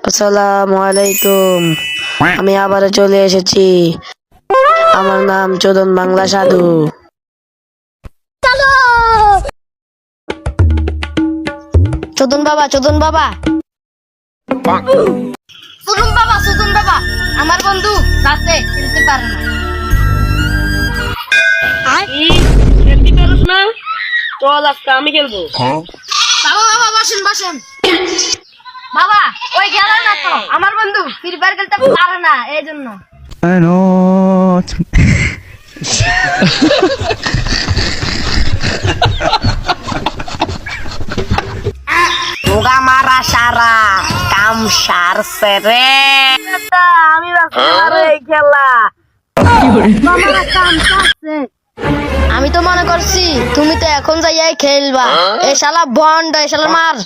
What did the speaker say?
আসসালামু আলাইকুম। আমি আবার চলে এসেছি। আমার নাম চোদন বাংলা সাধু। চোদন বাবা, চোদন বাবা, চোদন বাবা, আমার বন্ধু রাতে খেলতে পারে না। খেলতে পারোস না? চল আজকে আমি খেলবো। বাবা বাবা বসেন বসেন। বাবা ওই খেলা না তো, আমার বন্ধু ফ্রি ফায়ার খেলতে পারে না, এই জন্য। Muga marah Syara, kam sere. আমি ভাবছিলাম এই খেলা আমি তো মনে করছি তুমি তো এখন যাইয়াই খেলবা। এ শালা বন্ড, এ শালা মার।